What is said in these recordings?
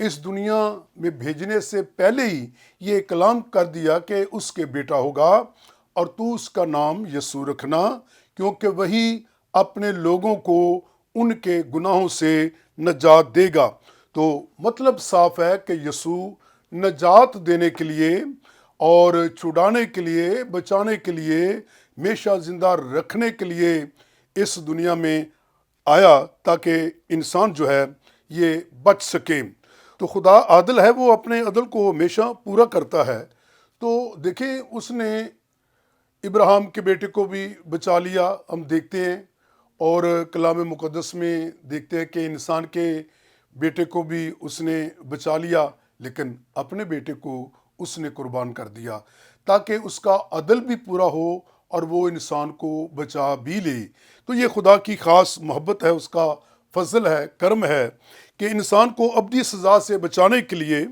اس دنیا میں بھیجنے سے پہلے ہی یہ کلام کر دیا کہ اس کے بیٹا ہوگا اور تو اس کا نام یسوع رکھنا، کیونکہ وہی اپنے لوگوں کو ان کے گناہوں سے نجات دے گا۔ تو مطلب صاف ہے کہ یسوع نجات دینے کے لیے اور چھڑانے کے لیے، بچانے کے لیے، ہمیشہ زندہ رکھنے کے لیے اس دنیا میں آیا تاکہ انسان جو ہے یہ بچ سکے۔ تو خدا عادل ہے، وہ اپنے عدل کو ہمیشہ پورا کرتا ہے۔ تو دیکھیں اس نے ابراہیم کے بیٹے کو بھی بچا لیا، ہم دیکھتے ہیں، اور کلام مقدس میں دیکھتے ہیں کہ انسان کے بیٹے کو بھی اس نے بچا لیا، لیکن اپنے بیٹے کو اس نے قربان کر دیا تاکہ اس کا عدل بھی پورا ہو اور وہ انسان کو بچا بھی لے۔ تو یہ خدا کی خاص محبت ہے، اس کا فضل ہے، کرم ہے کہ انسان کو ابدی سزا سے بچانے کے لیے،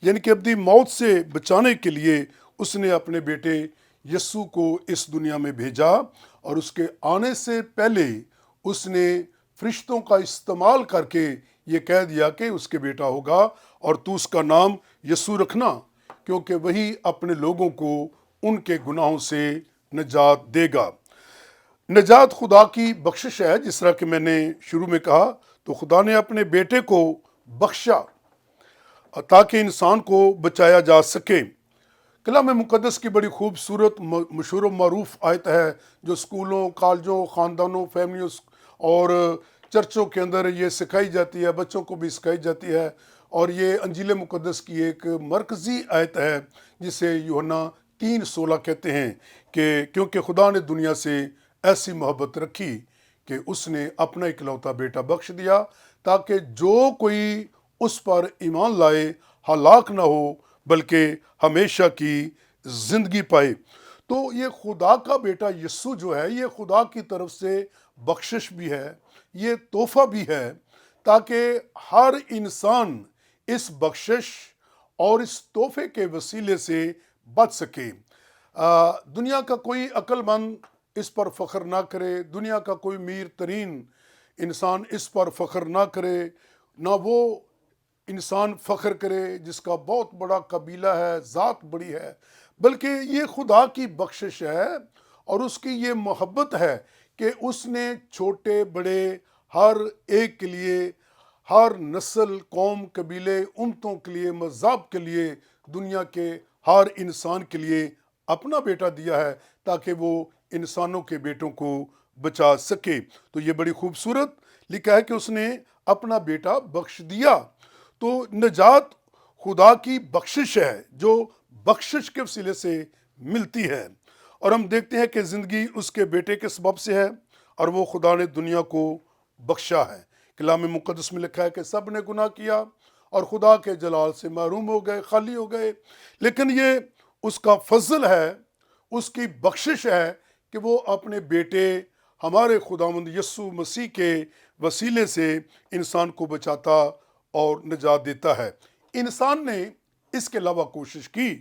یعنی کہ ابدی موت سے بچانے کے لیے اس نے اپنے بیٹے یسوع کو اس دنیا میں بھیجا، اور اس کے آنے سے پہلے اس نے فرشتوں کا استعمال کر کے یہ کہہ دیا کہ اس کے بیٹا ہوگا اور تو اس کا نام یسوع رکھنا، کیونکہ وہی اپنے لوگوں کو ان کے گناہوں سے نجات دے گا۔ نجات خدا کی بخشش ہے، جس طرح کہ میں نے شروع میں کہا، تو خدا نے اپنے بیٹے کو بخشا تاکہ انسان کو بچایا جا سکے۔ کلام مقدس کی بڑی خوبصورت مشہور و معروف آیت ہے جو اسکولوں، کالجوں، خاندانوں، فیملیوں اور چرچوں کے اندر یہ سکھائی جاتی ہے، بچوں کو بھی سکھائی جاتی ہے، اور یہ انجیل مقدس کی ایک مرکزی آیت ہے جسے یوحنا 3:16 کہتے ہیں کہ کیونکہ خدا نے دنیا سے ایسی محبت رکھی کہ اس نے اپنا اکلوتا بیٹا بخش دیا تاکہ جو کوئی اس پر ایمان لائے ہلاک نہ ہو بلکہ ہمیشہ کی زندگی پائے۔ تو یہ خدا کا بیٹا یسوع جو ہے یہ خدا کی طرف سے بخشش بھی ہے، یہ تحفہ بھی ہے تاکہ ہر انسان اس بخشش اور اس تحفے کے وسیلے سے بچ سکے۔ دنیا کا کوئی عقل مند اس پر فخر نہ کرے، دنیا کا کوئی میر ترین انسان اس پر فخر نہ کرے، نہ وہ انسان فخر کرے جس کا بہت بڑا قبیلہ ہے، ذات بڑی ہے، بلکہ یہ خدا کی بخشش ہے اور اس کی یہ محبت ہے کہ اس نے چھوٹے بڑے ہر ایک کے لیے، ہر نسل، قوم، قبیلے، امتوں کے لیے، مذہب کے لیے، دنیا کے ہر انسان کے لیے اپنا بیٹا دیا ہے تاکہ وہ انسانوں کے بیٹوں کو بچا سکے۔ تو یہ بڑی خوبصورت لکھا ہے کہ اس نے اپنا بیٹا بخش دیا۔ تو نجات خدا کی بخشش ہے جو بخشش کے وسیلے سے ملتی ہے، اور ہم دیکھتے ہیں کہ زندگی اس کے بیٹے کے سبب سے ہے، اور وہ خدا نے دنیا کو بخشا ہے۔ کلام مقدس میں لکھا ہے کہ سب نے گناہ کیا اور خدا کے جلال سے محروم ہو گئے، خالی ہو گئے، لیکن یہ اس کا فضل ہے، اس کی بخشش ہے کہ وہ اپنے بیٹے ہمارے خداوند یسوع مسیح کے وسیلے سے انسان کو بچاتا اور نجات دیتا ہے۔ انسان نے اس کے علاوہ کوشش کی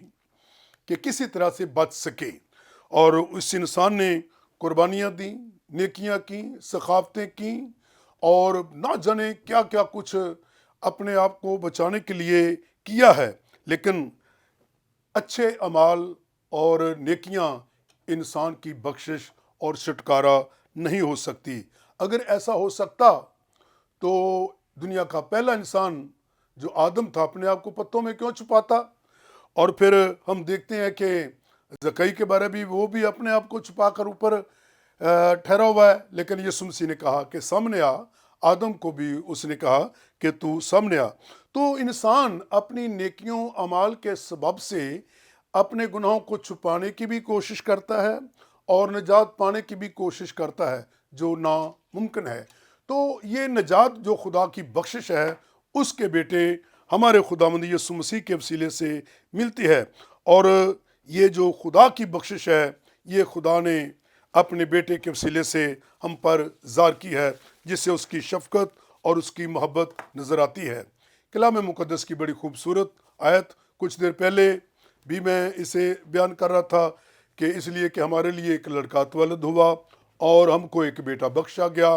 کہ کسی طرح سے بچ سکے، اور اس انسان نے قربانیاں دیں، نیکیاں کیں، ثقافتیں کیں، اور نہ جانے کیا کیا کچھ اپنے آپ کو بچانے کے لیے کیا ہے، لیکن اچھے اعمال اور نیکیاں انسان کی بخشش اور چھٹکارا نہیں ہو سکتی۔ اگر ایسا ہو سکتا تو دنیا کا پہلا انسان جو آدم تھا اپنے آپ کو پتوں میں کیوں چھپاتا؟ اور پھر ہم دیکھتے ہیں کہ زکئی کے بارے بھی، وہ بھی اپنے آپ کو چھپا کر اوپر ٹھہرا ہوا ہے، لیکن یسوع مسیح نے کہا کہ سامنے آ۔ آدم کو بھی اس نے کہا کہ تو سامنے آ۔ تو انسان اپنی نیکیوں اعمال کے سبب سے اپنے گناہوں کو چھپانے کی بھی کوشش کرتا ہے اور نجات پانے کی بھی کوشش کرتا ہے جو ناممکن ہے۔ تو یہ نجات جو خدا کی بخشش ہے اس کے بیٹے ہمارے خداوند یسوع مسیح کے وسیلے سے ملتی ہے، اور یہ جو خدا کی بخشش ہے یہ خدا نے اپنے بیٹے کے وسیلے سے ہم پر ظاہر کی ہے، جس سے اس کی شفقت اور اس کی محبت نظر آتی ہے۔ کلام مقدس کی بڑی خوبصورت آیت کچھ دیر پہلے بھی میں اسے بیان کر رہا تھا کہ اس لیے کہ ہمارے لیے ایک لڑکا اتولد ہوا اور ہم کو ایک بیٹا بخشا گیا،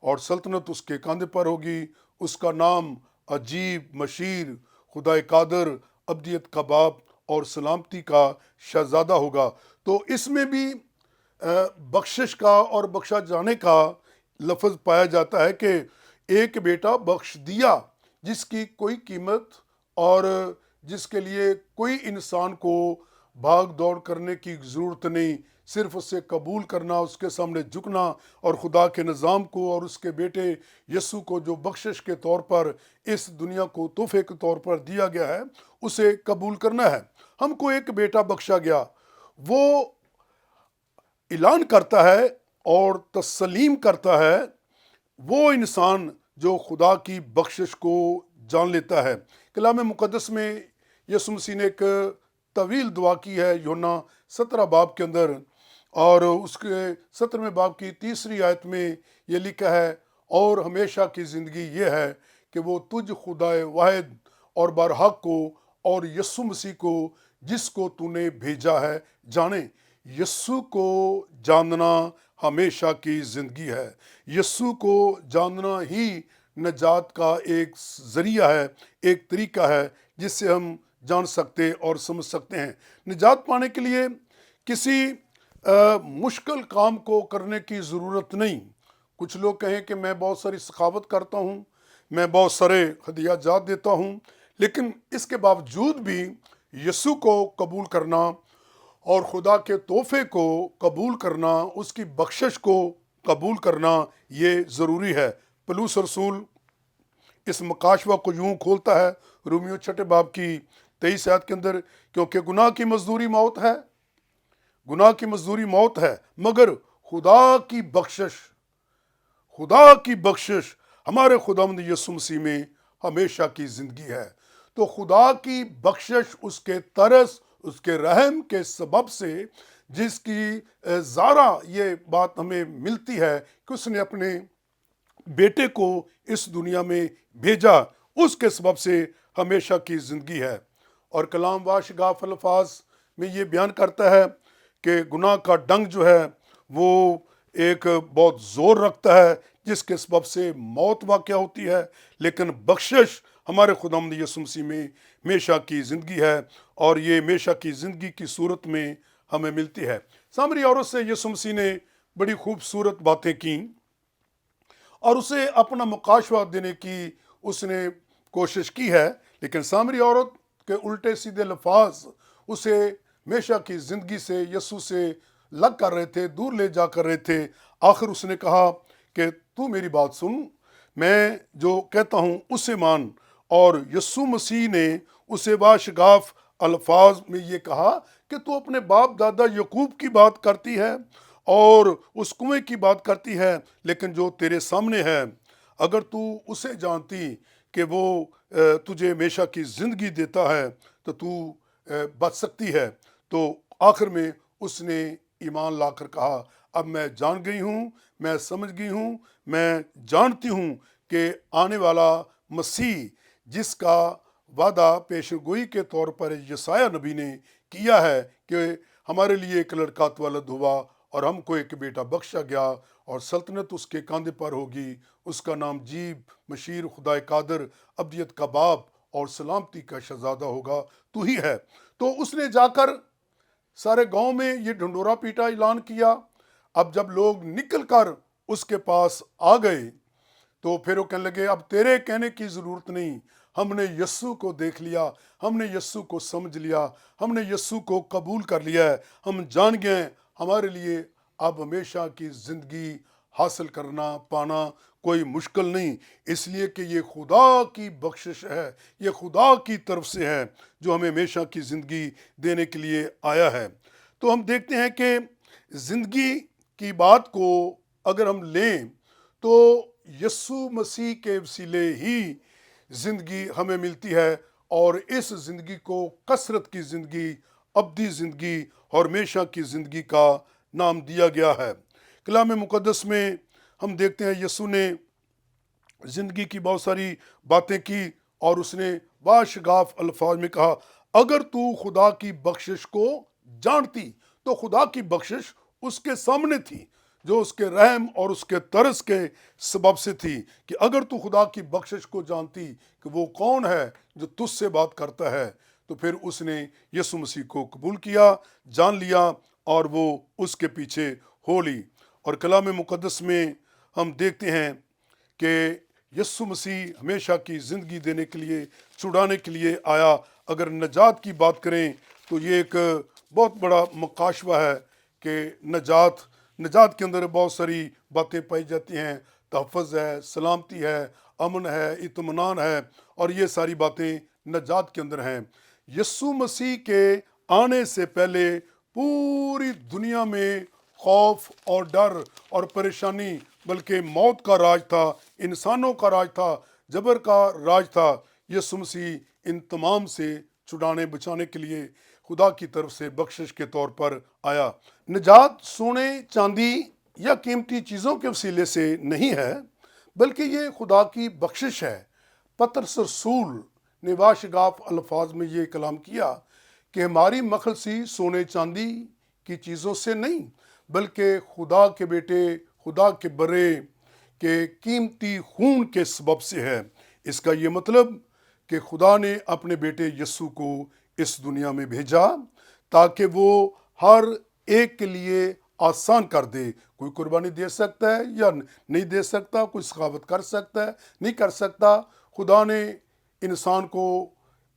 اور سلطنت اس کے کاندھے پر ہوگی، اس کا نام عجیب مشیر خدا قادر ابدیت کا باپ اور سلامتی کا شہزادہ ہوگا۔ تو اس میں بھی بخشش کا اور بخشا جانے کا لفظ پایا جاتا ہے کہ ایک بیٹا بخش دیا، جس کی کوئی قیمت اور جس کے لیے کوئی انسان کو بھاگ دوڑ کرنے کی ضرورت نہیں، صرف اسے قبول کرنا، اس کے سامنے جھکنا اور خدا کے نظام کو اور اس کے بیٹے یسوع کو جو بخشش کے طور پر اس دنیا کو تحفے کے طور پر دیا گیا ہے، اسے قبول کرنا ہے۔ ہم کو ایک بیٹا بخشا گیا، وہ اعلان کرتا ہے اور تسلیم کرتا ہے وہ انسان جو خدا کی بخشش کو جان لیتا ہے۔ کلام مقدس میں یسوع مسیح نے ایک طویل دعا کی ہے، یوحنا 17 باب کے اندر، اور اس کے 17ویں باب کی 3 آیت میں یہ لکھا ہے، اور ہمیشہ کی زندگی یہ ہے کہ وہ تجھ خدا واحد اور برحق کو اور یسوع مسیح کو جس کو تو نے بھیجا ہے جانے۔ یسوع کو جاننا ہمیشہ کی زندگی ہے۔ یسوع کو جاننا ہی نجات کا ایک ذریعہ ہے، ایک طریقہ ہے جس سے ہم جان سکتے اور سمجھ سکتے ہیں۔ نجات پانے کے لیے کسی مشکل کام کو کرنے کی ضرورت نہیں۔ کچھ لوگ کہیں کہ میں بہت ساری سخاوت کرتا ہوں، میں بہت سارے ہدیہ جات دیتا ہوں، لیکن اس کے باوجود بھی یسوع کو قبول کرنا اور خدا کے تحفے کو قبول کرنا، اس کی بخشش کو قبول کرنا، یہ ضروری ہے۔ پولس رسول اس مکاشفہ کو یوں کھولتا ہے رومیو 6 باب کی 23 آیت کے اندر، کیونکہ گناہ کی مزدوری موت ہے، گناہ کی مزدوری موت ہے، مگر خدا کی بخشش ہمارے خداوند یسوع مسیح میں ہمیشہ کی زندگی ہے۔ تو خدا کی بخشش اس کے ترس، اس کے رحم کے سبب سے، جس کی زارہ یہ بات ہمیں ملتی ہے کہ اس نے اپنے بیٹے کو اس دنیا میں بھیجا، اس کے سبب سے ہمیشہ کی زندگی ہے۔ اور کلام واشگاف الفاظ میں یہ بیان کرتا ہے کہ گناہ کا ڈنگ جو ہے وہ ایک بہت زور رکھتا ہے، جس کے سبب سے موت واقع ہوتی ہے، لیکن بخشش ہمارے خداوند یسوع مسیح میں ہمیشہ کی زندگی ہے، اور یہ ہمیشہ کی زندگی کی صورت میں ہمیں ملتی ہے۔ سامری عورت سے یسوع مسیح نے بڑی خوبصورت باتیں کیں اور اسے اپنا مکاشفہ دینے کی اس نے کوشش کی ہے، لیکن سامری عورت کے الٹے سیدھے الفاظ اسے ہمیشہ کی زندگی سے، یسوع سے لگ کر رہے تھے، دور لے جا کر رہے تھے۔ آخر اس نے کہا کہ تو میری بات سن، میں جو کہتا ہوں اسے مان۔ اور یسوع مسیح نے اسے باشگاف الفاظ میں یہ کہا کہ تو اپنے باپ دادا یعقوب کی بات کرتی ہے اور اس کنویں کی بات کرتی ہے، لیکن جو تیرے سامنے ہے، اگر تو اسے جانتی کہ وہ تجھے ہمیشہ کی زندگی دیتا ہے تو بچ سکتی ہے۔ تو آخر میں اس نے ایمان لا کر کہا، اب میں جان گئی ہوں، میں سمجھ گئی ہوں، میں جانتی ہوں کہ آنے والا مسیح، جس کا وعدہ پیش گوئی کے طور پر یسایہ نبی نے کیا ہے کہ ہمارے لیے ایک لڑکا اتولد ہوا اور ہم کو ایک بیٹا بخشا گیا اور سلطنت اس کے کاندھے پر ہوگی، اس کا نام عجیب مشیر خدا قادر ابدیت کا باپ اور سلامتی کا شہزادہ ہوگا، تو ہی ہے۔ تو اس نے جا کر سارے گاؤں میں یہ ڈھنڈورا پیٹا، اعلان کیا۔ اب جب لوگ نکل کر اس کے پاس آ گئے تو پھر وہ کہنے لگے، اب تیرے کہنے کی ضرورت نہیں، ہم نے یسوع کو دیکھ لیا، ہم نے یسوع کو سمجھ لیا، ہم نے یسوع کو قبول کر لیا ہے، ہم جان گئے، ہمارے لیے اب ہمیشہ کی زندگی حاصل کرنا پانا کوئی مشکل نہیں، اس لیے کہ یہ خدا کی بخشش ہے، یہ خدا کی طرف سے ہے جو ہمیں ہمیشہ کی زندگی دینے کے لیے آیا ہے۔ تو ہم دیکھتے ہیں کہ زندگی کی بات کو اگر ہم لیں تو یسوع مسیح کے وسیلے ہی زندگی ہمیں ملتی ہے، اور اس زندگی کو کثرت کی زندگی، ابدی زندگی اور ہمیشہ کی زندگی کا نام دیا گیا ہے۔ کلام مقدس میں ہم دیکھتے ہیں یسوع نے زندگی کی بہت ساری باتیں کی، اور اس نے باشگاف الفاظ میں کہا، اگر تو خدا کی بخشش کو جانتی، تو خدا کی بخشش اس کے سامنے تھی۔ جو اس کے رحم اور اس کے طرز کے سبب سے تھی کہ اگر تو خدا کی بخشش کو جانتی کہ وہ کون ہے جو تجھ سے بات کرتا ہے، تو پھر اس نے یسوع مسیح کو قبول کیا، جان لیا اور وہ اس کے پیچھے ہو لی۔ اور کلام مقدس میں ہم دیکھتے ہیں کہ یسوع مسیح ہمیشہ کی زندگی دینے کے لیے، چھڑانے کے لیے آیا۔ اگر نجات کی بات کریں تو یہ ایک بہت بڑا مکاشفہ ہے کہ نجات کے اندر بہت ساری باتیں پائی جاتی ہیں۔ تحفظ ہے، سلامتی ہے، امن ہے، اطمینان ہے، اور یہ ساری باتیں نجات کے اندر ہیں۔ یسوع مسیح کے آنے سے پہلے پوری دنیا میں خوف اور ڈر اور پریشانی، بلکہ موت کا راج تھا، انسانوں کا راج تھا، جبر کا راج تھا۔ یسوع مسیح ان تمام سے چھڑانے بچانے کے لیے خدا کی طرف سے بخشش کے طور پر آیا۔ نجات سونے، چاندی یا قیمتی چیزوں کے وسیلے سے نہیں ہے، بلکہ یہ خدا کی بخشش ہے۔ پطرس رسول نے واشگاف الفاظ میں یہ کلام کیا کہ ہماری مخلصی سونے چاندی کی چیزوں سے نہیں، بلکہ خدا کے بیٹے، خدا کے برے کے قیمتی خون کے سبب سے ہے۔ اس کا یہ مطلب کہ خدا نے اپنے بیٹے یسوع کو اس دنیا میں بھیجا تاکہ وہ ہر ایک کے لیے آسان کر دے۔ کوئی قربانی دے سکتا ہے یا نہیں دے سکتا، کوئی سخاوت کر سکتا ہے، نہیں کر سکتا۔ خدا نے انسان کو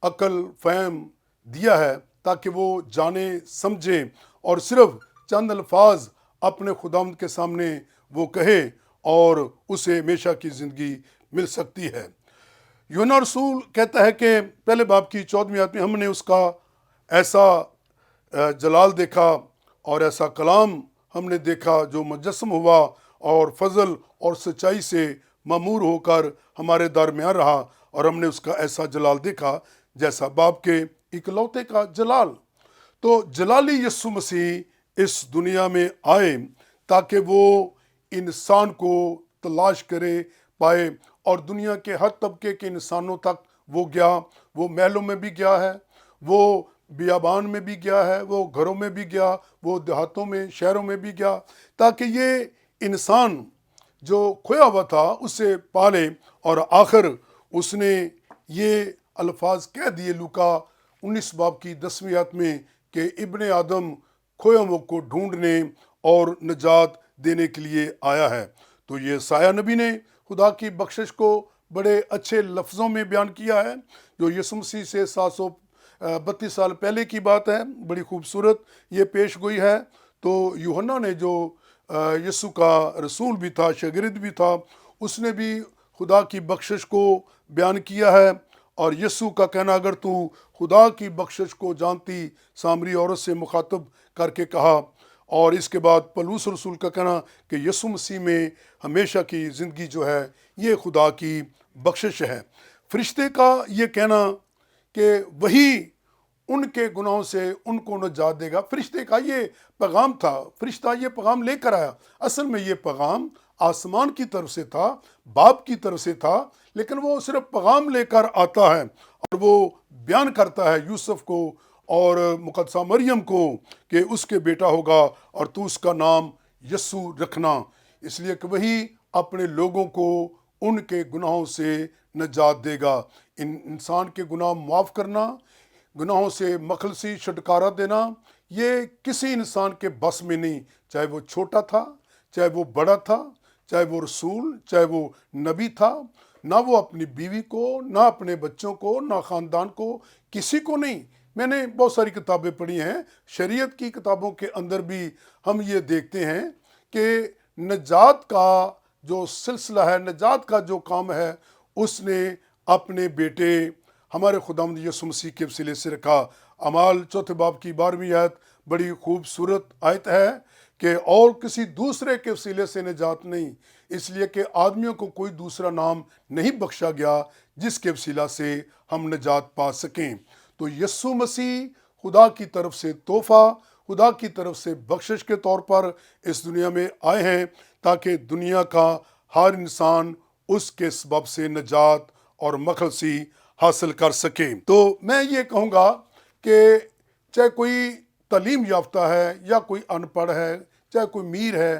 عقل فہم دیا ہے تاکہ وہ جانے سمجھے اور صرف چند الفاظ اپنے خداوند کے سامنے وہ کہے اور اسے ہمیشہ کی زندگی مل سکتی ہے۔ یوحنا رسول کہتا ہے کہ پہلے باب کی 14ویں آیت میں ہم نے اس کا ایسا جلال دیکھا اور ایسا کلام ہم نے دیکھا جو مجسم ہوا اور فضل اور سچائی سے معمور ہو کر ہمارے درمیان رہا، اور ہم نے اس کا ایسا جلال دیکھا جیسا باپ کے اکلوتے کا جلال۔ تو جلالی یسوع مسیح اس دنیا میں آئے تاکہ وہ انسان کو تلاش کرے، پائے، اور دنیا کے ہر طبقے کے انسانوں تک وہ گیا۔ وہ محلوں میں بھی گیا ہے، وہ بیابان میں بھی گیا ہے، وہ گھروں میں بھی گیا، وہ دیہاتوں میں، شہروں میں بھی گیا، تاکہ یہ انسان جو کھویا ہوا تھا اسے پالے۔ اور آخر اس نے یہ الفاظ کہہ دیے لوکا 19 باب کی 10ویں آیت میں کہ ابن آدم کھوئے ہوئے کو ڈھونڈنے اور نجات دینے کے لیے آیا ہے۔ تو یہ سایہ نبی نے خدا کی بخشش کو بڑے اچھے لفظوں میں بیان کیا ہے، جو یسوع مسیح سے 732 سال پہلے کی بات ہے۔ بڑی خوبصورت یہ پیش گوئی ہے۔ تو یوحنا نے جو یسوع کا رسول بھی تھا، شاگرد بھی تھا، اس نے بھی خدا کی بخشش کو بیان کیا ہے۔ اور یسوع کا کہنا، اگر تو خدا کی بخشش کو جانتی، سامری عورت سے مخاطب کر کے کہا۔ اور اس کے بعد پولس رسول کا کہنا کہ یسوع مسیح میں ہمیشہ کی زندگی جو ہے یہ خدا کی بخشش ہے۔ فرشتے کا یہ کہنا کہ وہی ان کے گناہوں سے ان کو نجات دے گا، فرشتے کا یہ پیغام تھا۔ فرشتہ یہ پیغام لے کر آیا۔ اصل میں یہ پیغام آسمان کی طرف سے تھا، باپ کی طرف سے تھا، لیکن وہ صرف پیغام لے کر آتا ہے اور وہ بیان کرتا ہے یوسف کو اور مقدسہ مریم کو کہ اس کے بیٹا ہوگا اور تو اس کا نام یسوع رکھنا، اس لیے کہ وہی اپنے لوگوں کو ان کے گناہوں سے نجات دے گا۔ انسان کے گناہ معاف کرنا، گناہوں سے مخلصی چھٹکارا دینا، یہ کسی انسان کے بس میں نہیں، چاہے وہ چھوٹا تھا، چاہے وہ بڑا تھا، چاہے وہ رسول، چاہے وہ نبی تھا۔ نہ وہ اپنی بیوی کو، نہ اپنے بچوں کو، نہ خاندان کو، کسی کو نہیں۔ میں نے بہت ساری کتابیں پڑھی ہیں، شریعت کی کتابوں کے اندر بھی ہم یہ دیکھتے ہیں کہ نجات کا جو سلسلہ ہے، نجات کا جو کام ہے، اس نے اپنے بیٹے ہمارے خداوند یسوع مسیح کے وسیلے سے رکھا۔ اعمال 4 باب کی 12ویں آیت بڑی خوبصورت آیت ہے کہ اور کسی دوسرے کے وسیلے سے نجات نہیں، اس لیے کہ آدمیوں کو کوئی دوسرا نام نہیں بخشا گیا جس کے وسیلہ سے ہم نجات پا سکیں۔ تو یسوع مسیح خدا کی طرف سے تحفہ، خدا کی طرف سے بخشش کے طور پر اس دنیا میں آئے ہیں تاکہ دنیا کا ہر انسان اس کے سبب سے نجات اور مخلصی حاصل کر سکے۔ تو میں یہ کہوں گا کہ چاہے کوئی تعلیم یافتہ ہے یا کوئی ان پڑھ ہے، چاہے کوئی امیر ہے،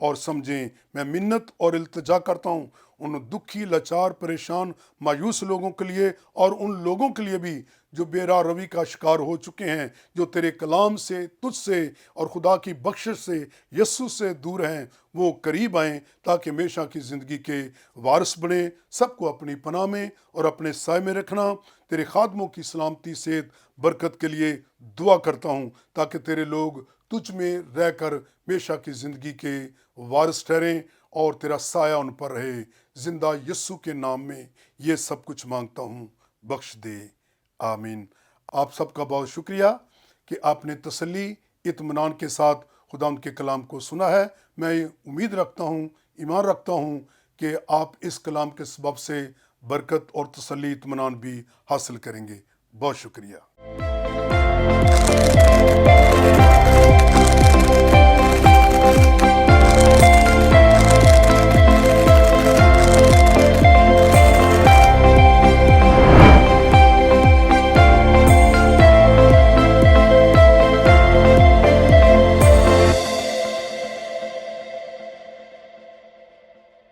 اور سمجھیں۔ میں منت اور التجا کرتا ہوں ان دکھی، لاچار، پریشان، مایوس لوگوں کے لیے، اور ان لوگوں کے لیے بھی جو بے راہ روی کا شکار ہو چکے ہیں، جو تیرے کلام سے، تجھ سے اور خدا کی بخشش سے، یسوع سے دور ہیں، وہ قریب آئیں تاکہ ہمیشہ کی زندگی کے وارث بنیں۔ سب کو اپنی پناہ میں اور اپنے سائے میں رکھنا۔ تیرے خادموں کی سلامتی، صحت، برکت کے لیے دعا کرتا ہوں تاکہ تیرے لوگ تجھ میں رہ کر ہمیشہ کی زندگی کے وارث ٹھہریں اور تیرا سایہ ان پر رہے۔ زندہ یسوع کے نام میں یہ سب کچھ مانگتا ہوں، بخش دے، آمین۔ آپ سب کا بہت شکریہ کہ آپ نے تسلی، اطمینان کے ساتھ خدا ان کے کلام کو سنا ہے۔ میں امید رکھتا ہوں، ایمان رکھتا ہوں کہ آپ اس کلام کے سبب سے برکت اور تسلی، اطمینان بھی حاصل کریں گے۔ بہت شکریہ۔